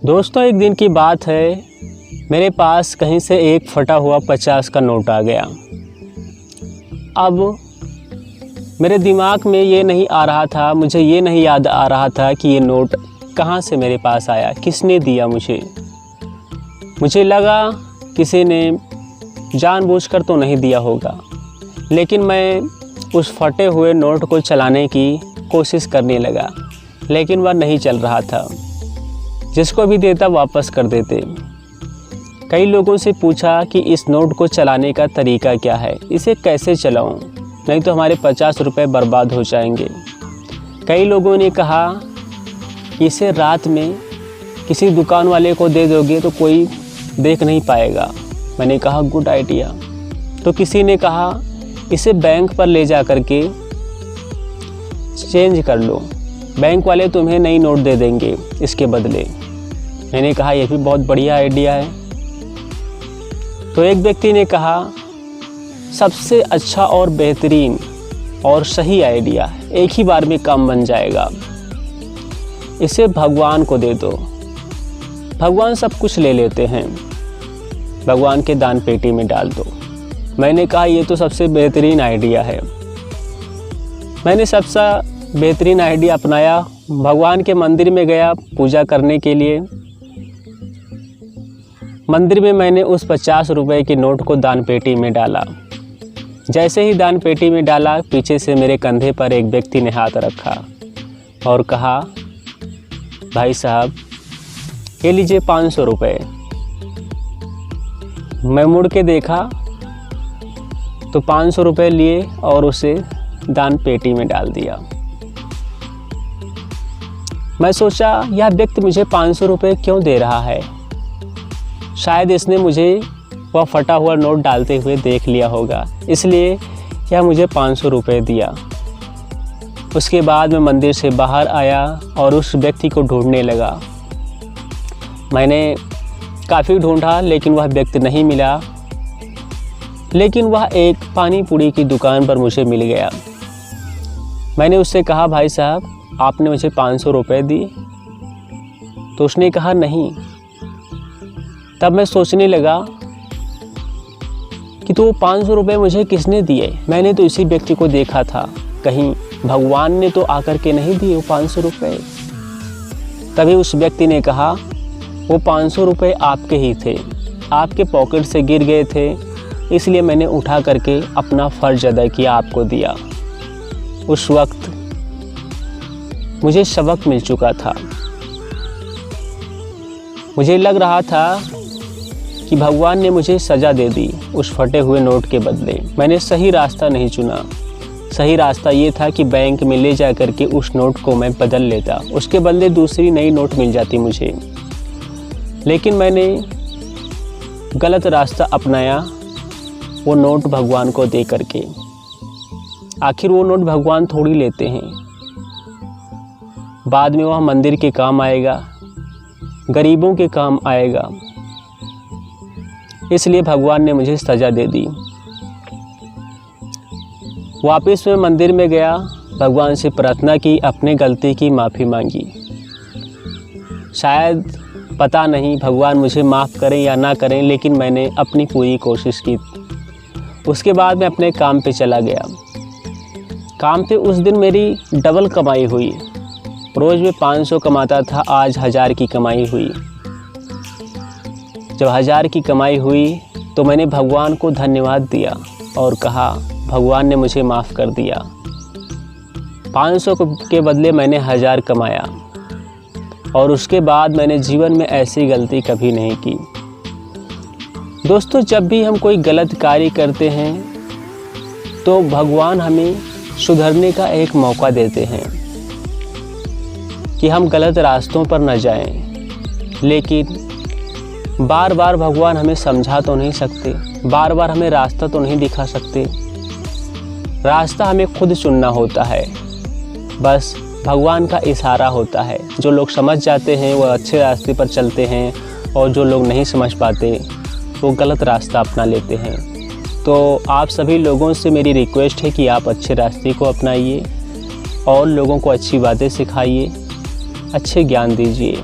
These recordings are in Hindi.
दोस्तों, एक दिन की बात है, मेरे पास कहीं से एक फटा हुआ 50 का नोट आ गया। अब मेरे दिमाग में ये नहीं आ रहा था, मुझे ये नहीं याद आ रहा था कि ये नोट कहाँ से मेरे पास आया, किसने दिया मुझे। मुझे लगा किसी ने जानबूझकर तो नहीं दिया होगा, लेकिन मैं उस फटे हुए नोट को चलाने की कोशिश करने लगा, लेकिन वह नहीं चल रहा था। जिसको भी देता वापस कर देते। कई लोगों से पूछा कि इस नोट को चलाने का तरीका क्या है, इसे कैसे चलाऊं, नहीं तो हमारे 50 रुपये बर्बाद हो जाएंगे। कई लोगों ने कहा इसे रात में किसी दुकान वाले को दे दोगे तो कोई देख नहीं पाएगा। मैंने कहा गुड आइडिया। तो किसी ने कहा इसे बैंक पर ले जा कर के चेंज कर लो, बैंक वाले तुम्हें नई नोट दे देंगे इसके बदले। मैंने कहा यह भी बहुत बढ़िया आइडिया है। तो एक व्यक्ति ने कहा सबसे अच्छा और बेहतरीन और सही आइडिया, एक ही बार में काम बन जाएगा, इसे भगवान को दे दो, भगवान सब कुछ ले लेते हैं, भगवान के दान पेटी में डाल दो। मैंने कहा ये तो सबसे बेहतरीन आइडिया है। मैंने सबसे बेहतरीन आइडिया अपनाया, भगवान के मंदिर में गया पूजा करने के लिए। मंदिर में मैंने उस 50 रुपए की नोट को दान पेटी में डाला। जैसे ही दान पेटी में डाला, पीछे से मेरे कंधे पर एक व्यक्ति ने हाथ रखा और कहा भाई साहब ये लीजिए 500 रुपये। मैं मुड़ के देखा तो 500 रुपये लिए और उसे दान पेटी में डाल दिया। मैं सोचा यह व्यक्ति मुझे 500 रुपये क्यों दे रहा है, शायद इसने मुझे वह फटा हुआ नोट डालते हुए देख लिया होगा, इसलिए यह मुझे 500 रुपये दिया। उसके बाद मैं मंदिर से बाहर आया और उस व्यक्ति को ढूंढने लगा। मैंने काफ़ी ढूंढा लेकिन वह व्यक्ति नहीं मिला, लेकिन वह एक पानी पूरी की दुकान पर मुझे मिल गया। मैंने उससे कहा भाई साहब आपने मुझे 500 रुपये दिए? तो उसने कहा नहीं। तब मैं सोचने लगा कि तो 500 रुपये मुझे किसने दिए, मैंने तो इसी व्यक्ति को देखा था, कहीं भगवान ने तो आकर के नहीं दिए वो 500 रुपये। तभी उस व्यक्ति ने कहा वो 500 रुपये आपके ही थे, आपके पॉकेट से गिर गए थे, इसलिए मैंने उठा करके अपना फ़र्ज अदा किया, आपको दिया। उस वक्त मुझे सबक मिल चुका था। मुझे लग रहा था कि भगवान ने मुझे सज़ा दे दी उस फटे हुए नोट के बदले। मैंने सही रास्ता नहीं चुना। सही रास्ता ये था कि बैंक में ले जा कर के उस नोट को मैं बदल लेता, उसके बदले दूसरी नई नोट मिल जाती मुझे। लेकिन मैंने गलत रास्ता अपनाया, वो नोट भगवान को दे करके। आखिर वो नोट भगवान थोड़ी लेते हैं, बाद में वह मंदिर के काम आएगा, गरीबों के काम आएगा, इसलिए भगवान ने मुझे सज़ा दे दी। वापस मैं मंदिर में गया, भगवान से प्रार्थना की, अपने गलती की माफ़ी मांगी। शायद पता नहीं भगवान मुझे माफ़ करें या ना करें, लेकिन मैंने अपनी पूरी कोशिश की। उसके बाद मैं अपने काम पे चला गया। काम पे उस दिन मेरी डबल कमाई हुई। रोज़ मैं 500 कमाता था, आज 1000 की कमाई हुई। जब 1000 की कमाई हुई तो मैंने भगवान को धन्यवाद दिया और कहा भगवान ने मुझे माफ़ कर दिया। 500 के बदले मैंने 1000 कमाया और उसके बाद मैंने जीवन में ऐसी गलती कभी नहीं की। दोस्तों, जब भी हम कोई गलत कार्य करते हैं तो भगवान हमें सुधरने का एक मौका देते हैं कि हम गलत रास्तों पर न जाएं। लेकिन बार बार भगवान हमें समझा तो नहीं सकते, बार बार हमें रास्ता तो नहीं दिखा सकते। रास्ता हमें खुद चुनना होता है, बस भगवान का इशारा होता है। जो लोग समझ जाते हैं वो अच्छे रास्ते पर चलते हैं, और जो लोग नहीं समझ पाते वो गलत रास्ता अपना लेते हैं। तो आप सभी लोगों से मेरी रिक्वेस्ट है कि आप अच्छे रास्ते को अपनाइए और लोगों को अच्छी बातें सिखाइए, अच्छे ज्ञान दीजिए।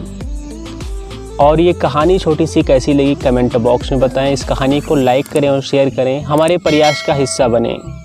और ये कहानी छोटी सी कैसी लगी कमेंट बॉक्स में बताएं। इस कहानी को लाइक करें और शेयर करें, हमारे प्रयास का हिस्सा बनें।